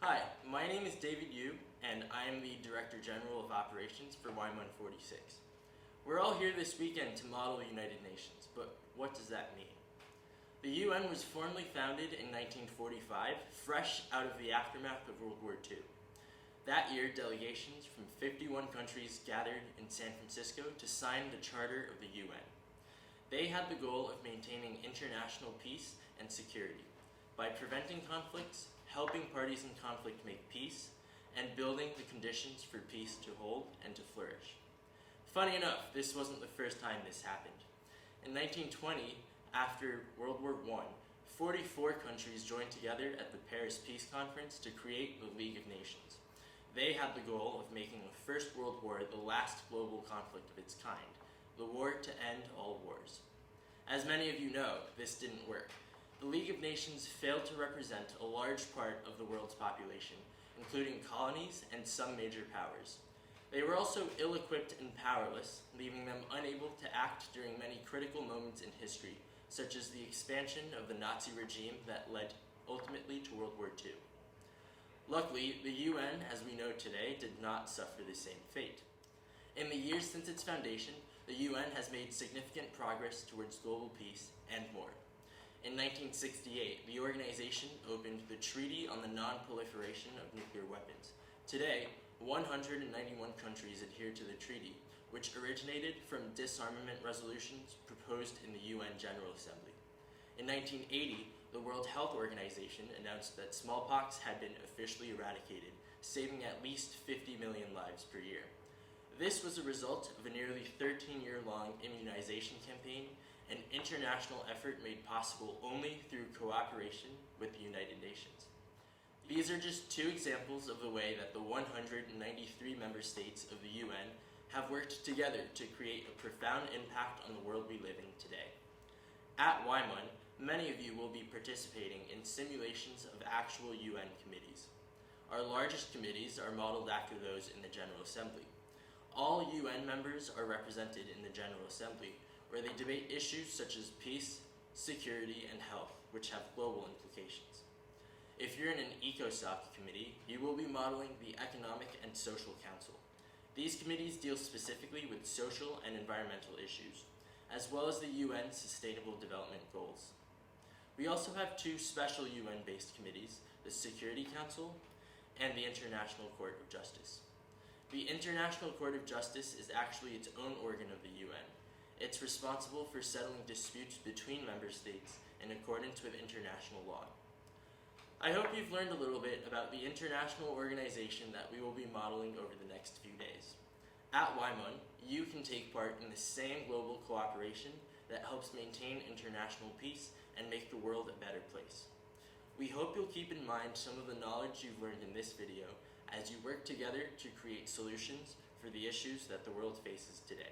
Hi, my name is David Yu, and I am the Director General of Operations for Y146. We're all here this weekend to model the United Nations, but what does that mean? The UN was formally founded in 1945, fresh out of the aftermath of World War II. That year, delegations from 51 countries gathered in San Francisco to sign the Charter of the UN. They had the goal of maintaining international peace and security by preventing conflicts, helping parties in conflict make peace, and building the conditions for peace to hold and to flourish. Funny enough, this wasn't the first time this happened. In 1920, after World War I, 44 countries joined together at the Paris Peace Conference to create the League of Nations. They had the goal of making the First World War the last global conflict of its kind, the war to end all wars. As many of you know, this didn't work. The League of Nations failed to represent a large part of the world's population, including colonies and some major powers. They were also ill-equipped and powerless, leaving them unable to act during many critical moments in history, such as the expansion of the Nazi regime that led ultimately to World War II. Luckily, the UN, as we know today, did not suffer the same fate. In the years since its foundation, the UN has made significant progress towards global peace and more. In 1968, the organization opened the Treaty on the Non-Proliferation of Nuclear Weapons. Today, 191 countries adhere to the treaty, which originated from disarmament resolutions proposed in the UN General Assembly. In 1980, the World Health Organization announced that smallpox had been officially eradicated, saving at least 50 million lives per year. This was a result of a nearly 13-year-long immunization campaign, an international effort made possible only through cooperation with the United Nations. These are just two examples of the way that the 193 member states of the UN have worked together to create a profound impact on the world we live in today. At WIMUN, many of you will be participating in simulations of actual UN committees. Our largest committees are modeled after those in the General Assembly. All UN members are represented in the General Assembly, where they debate issues such as peace, security, and health, which have global implications. If you're in an ECOSOC committee, you will be modeling the Economic and Social Council. These committees deal specifically with social and environmental issues, as well as the UN's Sustainable Development Goals. We also have two special UN-based committees, the Security Council and the International Court of Justice. The International Court of Justice is actually its own organ of the UN. It's responsible for settling disputes between member states in accordance with international law. I hope you've learned a little bit about the international organization that we will be modeling over the next few days. At WIMUN, you can take part in the same global cooperation that helps maintain international peace and make the world a better place. We hope you'll keep in mind some of the knowledge you've learned in this video as you work together to create solutions for the issues that the world faces today.